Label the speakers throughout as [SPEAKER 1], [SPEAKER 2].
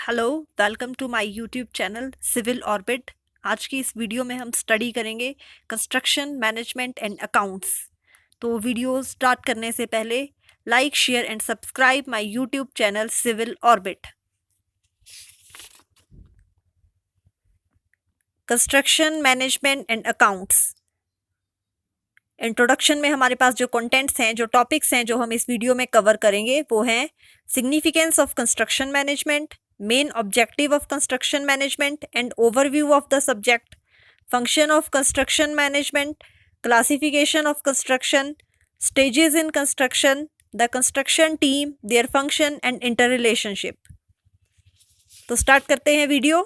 [SPEAKER 1] Hello, welcome to my YouTube channel civil orbit. आज की इस वीडियो में हम स्टडी करेंगे कंस्ट्रक्शन मैनेजमेंट एंड अकाउंट्स। तो वीडियो स्टार्ट करने से पहले like, share and subscribe my YouTube channel civil orbit. Construction management and accounts. Introduction में हमारे पास जो कंटेंट्स हैं, जो टॉपिक्स हैं जो हम इस वीडियो में कवर करेंगे वो हैं significance of construction management, main objective of construction management and overview of the subject, function of construction management, classification of construction, stages in construction, the construction team, their function and interrelationship। तो start करते हैं video.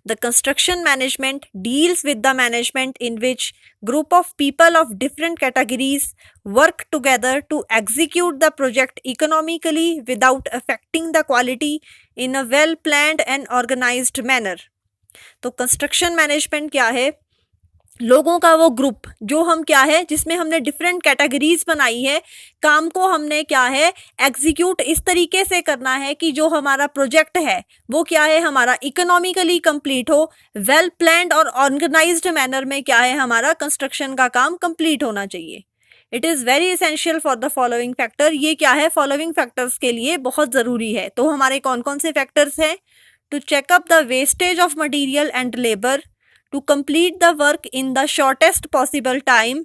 [SPEAKER 1] The construction management deals with the management in which group of people of different categories work together to execute the project economically without affecting the quality in a well planned and organized manner। तो construction management क्या है? लोगों का वो group जो हम क्या है, जिसमें हमने डिफरेंट कैटेगरीज बनाई है। काम को हमने क्या है एग्जीक्यूट इस तरीके से करना है कि जो हमारा प्रोजेक्ट है वो क्या है हमारा इकोनॉमिकली कंप्लीट हो, वेल प्लान्ड और ऑर्गेनाइज्ड मैनर में क्या है हमारा कंस्ट्रक्शन का काम कंप्लीट होना चाहिए। It is very essential for the following factor. ये क्या है फॉलोइंग फैक्टर्स के लिए बहुत ज़रूरी है। तो हमारे कौन कौन से फैक्टर्स हैं? To checkup the wastage of material and labour, to complete the work in the shortest possible time,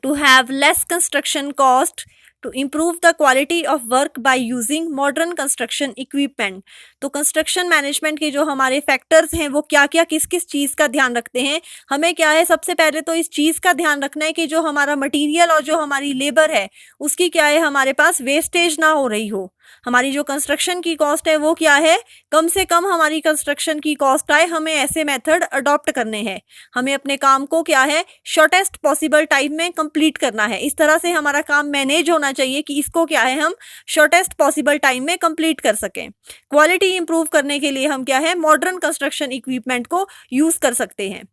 [SPEAKER 1] to have less construction cost, to improve the quality of work by using modern construction equipment। तो construction management के जो हमारे factors हैं वो क्या क्या किस किस चीज़ का ध्यान रखते हैं? हमें क्या है सबसे पहले तो इस चीज़ का ध्यान रखना है कि जो हमारा मटेरियल और जो हमारी लेबर है उसकी क्या है हमारे पास वेस्टेज ना हो रही हो। हमारी जो कंस्ट्रक्शन की कॉस्ट है वो क्या है कम से कम हमारी कंस्ट्रक्शन की कॉस्ट आए। हमें ऐसे मेथड अडॉप्ट करने हैं। हमें अपने काम को क्या है शॉर्टेस्ट पॉसिबल टाइम में कंप्लीट करना है। इस तरह से हमारा काम मैनेज होना चाहिए कि इसको क्या है हम शॉर्टेस्ट पॉसिबल टाइम में कंप्लीट कर सकें। क्वालिटी इंप्रूव करने के लिए हम क्या है मॉडर्न कंस्ट्रक्शन इक्विपमेंट को यूज कर सकते हैं।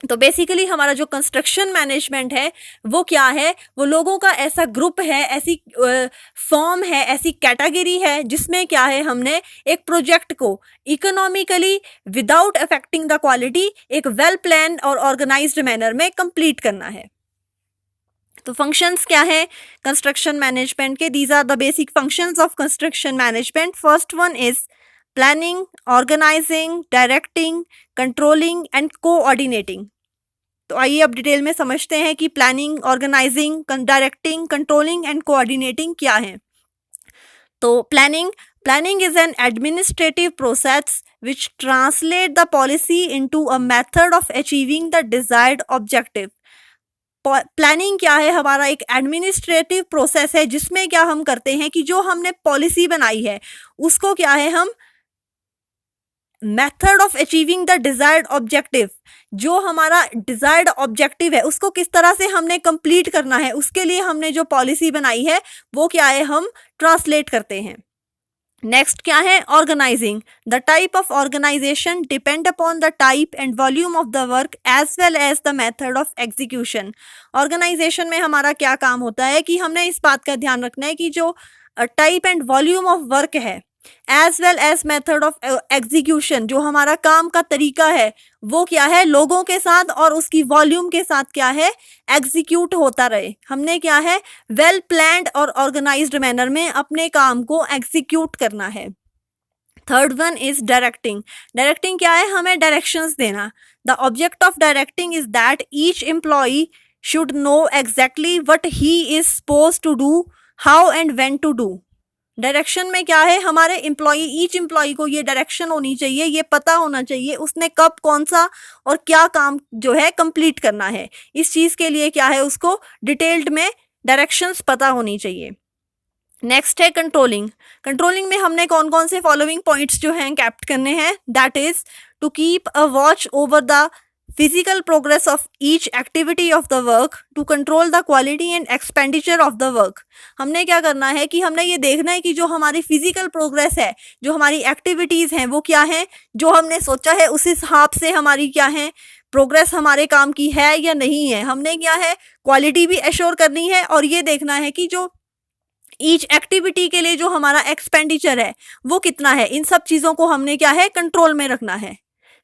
[SPEAKER 1] तो बेसिकली हमारा जो कंस्ट्रक्शन मैनेजमेंट है वो क्या है, वो लोगों का ऐसा ग्रुप है, ऐसी फॉर्म है, ऐसी कैटेगरी है जिसमें क्या है हमने एक प्रोजेक्ट को economically without affecting the quality एक वेल प्लान और ऑर्गेनाइज्ड मैनर में कंप्लीट करना है। तो फंक्शंस क्या है कंस्ट्रक्शन मैनेजमेंट के? These are the basic functions of construction management. First one is planning, organising, directing, controlling and coordinating. तो आइए अब डिटेल में समझते हैं कि planning, organising, directing, controlling and coordinating क्या है। तो planning is an administrative process which translate the policy into a method of achieving the desired objective. Planning क्या है हमारा एक एडमिनिस्ट्रेटिव प्रोसेस है जिसमें क्या हम करते हैं कि जो हमने पॉलिसी बनाई है उसको क्या है हम method of achieving the desired objective, जो हमारा डिजायर्ड ऑब्जेक्टिव है उसको किस तरह से हमने कंप्लीट करना है उसके लिए हमने जो पॉलिसी बनाई है वो क्या है हम ट्रांसलेट करते हैं। नेक्स्ट क्या है organising. The type of organisation depend upon the type and volume of the work as well as the method of execution. Organisation में हमारा क्या काम होता है कि हमने इस बात का ध्यान रखना है कि जो type and volume of work है as well as method of execution, जो हमारा काम का तरीका है वो क्या है लोगों के साथ और उसकी वॉल्यूम के साथ क्या है एग्जीक्यूट होता रहे। हमने क्या है वेल प्लान्ड और ऑर्गेनाइज्ड मैनर में अपने काम को एग्जीक्यूट करना है। Third one is directing. Directing क्या है हमें डायरेक्शंस देना। The object of directing is that each employee should know exactly what he is supposed to do, how and when to do. Direction में क्या है हमारे ईच एम्प्लॉई को ये डायरेक्शन होनी चाहिए, ये पता होना चाहिए उसने कब कौन सा और क्या काम जो है कंप्लीट करना है। इस चीज़ के लिए क्या है उसको डिटेल्ड में डायरेक्शंस पता होनी चाहिए। नेक्स्ट है कंट्रोलिंग। कंट्रोलिंग में हमने कौन कौन से फॉलोइंग पॉइंट्स जो हैं कैप्ट करने हैं। That is to keep a watch over the physical progress of each activity of the work, to control the quality and expenditure of the work। हमने क्या करना है कि हमने ये देखना है कि जो हमारी फिजिकल प्रोग्रेस है, जो हमारी एक्टिविटीज़ हैं वो क्या है, जो हमने सोचा है उस हिसाब से हमारी क्या है प्रोग्रेस हमारे काम की है या नहीं है। हमने क्या है क्वालिटी भी एश्योर करनी है और ये देखना है कि जो ईच एक्टिविटी के लिए जो हमारा एक्सपेंडिचर है वो कितना है, इन सब चीज़ों को हमने क्या है कंट्रोल में रखना है।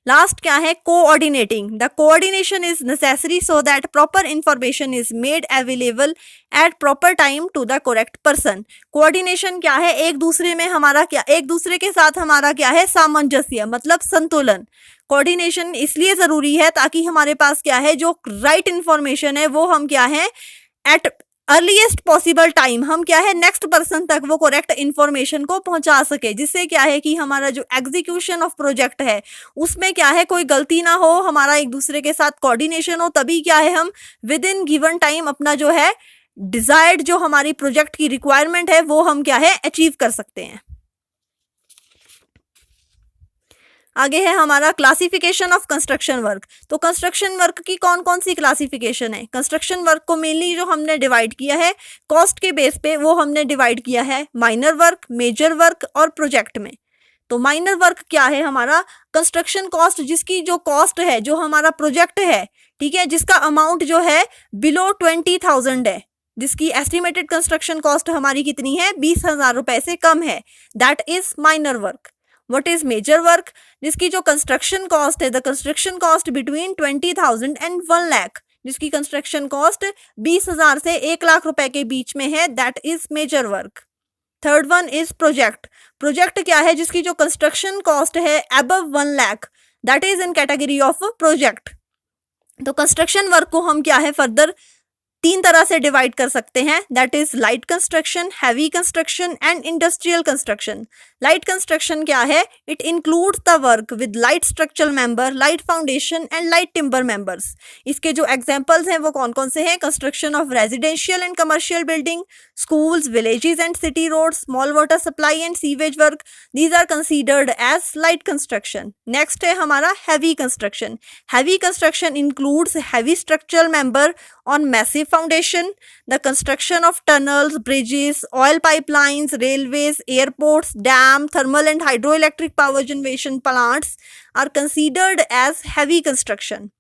[SPEAKER 1] लास्ट क्या है, coordinating. The coordination is necessary so that proper information is made available at proper time to the correct person. Coordination क्या है, एक दूसरे में हमारा क्या, एक दूसरे के साथ हमारा क्या है सामंजस्य, मतलब संतुलन। कोऑर्डिनेशन इसलिए ज़रूरी है ताकि हमारे पास क्या है जो राइट इंफॉर्मेशन है वो हम क्या है एट अर्लीस्ट पॉसिबल टाइम हम क्या है नेक्स्ट पर्सन तक वो करेक्ट इंफॉर्मेशन को पहुंचा सके, जिससे क्या है कि हमारा जो एग्जीक्यूशन ऑफ प्रोजेक्ट है उसमें क्या है कोई गलती ना हो, हमारा एक दूसरे के साथ कोऑर्डिनेशन हो, तभी क्या है हम विद इन गिवन टाइम अपना जो है डिजायर्ड जो हमारी प्रोजेक्ट की रिक्वायरमेंट है वो हम क्या है अचीव कर सकते हैं। आगे है हमारा क्लासिफिकेशन ऑफ कंस्ट्रक्शन वर्क। तो कंस्ट्रक्शन वर्क की कौन कौन सी क्लासिफिकेशन है, कंस्ट्रक्शन वर्क को मेनली जो हमने डिवाइड किया है कॉस्ट के बेस पे वो हमने डिवाइड किया है माइनर वर्क, मेजर वर्क और प्रोजेक्ट में। तो माइनर वर्क क्या है, हमारा कंस्ट्रक्शन कॉस्ट जिसकी जो कॉस्ट है जो हमारा प्रोजेक्ट है, ठीक है, जिसका अमाउंट जो है बिलो 20,000 है, जिसकी एस्टिमेटेड कंस्ट्रक्शन कॉस्ट हमारी कितनी है 20,000 रुपए से कम है, that is minor work. What is major work, जिसकी जो कंस्ट्रक्शन कॉस्ट है the construction cost between 20,000 and 1 lakh, जिसकी कंस्ट्रक्शन कॉस्ट 20,000 से 1 लाख रुपए के बीच में है, that is major work. Third one is project. Project क्या है, जिसकी जो कंस्ट्रक्शन कॉस्ट है above 1 lakh, that is in category of project. तो कंस्ट्रक्शन वर्क को हम क्या है फर्दर 3 तरह से डिवाइड कर सकते हैं, that is light construction, heavy construction and industrial construction. Light construction क्या है, it includes the work with light structural member, light foundation and light timber members. इसके जो एग्जांपल्स हैं वो कौन कौन से हैं, construction of residential and commercial building, schools, villages and city roads, small water supply and sewage work, these are considered as light construction. Next है हमारा heavy construction. Heavy construction includes heavy structural member on massive foundation, the construction of tunnels, bridges, oil pipelines, railways, airports, dam, thermal and hydroelectric power generation plants are considered as heavy construction.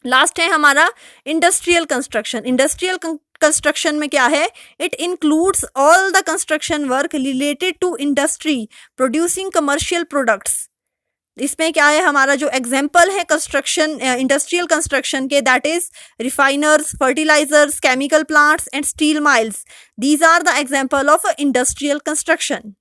[SPEAKER 1] Last है हमारा industrial construction. Industrial construction में क्या है, it includes all the construction work related to industry producing commercial products. इसमें क्या है, हमारा जो एग्जाम्पल है कंस्ट्रक्शन इंडस्ट्रियल कंस्ट्रक्शन के, that is refiners, fertilisers, chemical plants and steel miles, these are the example of industrial construction.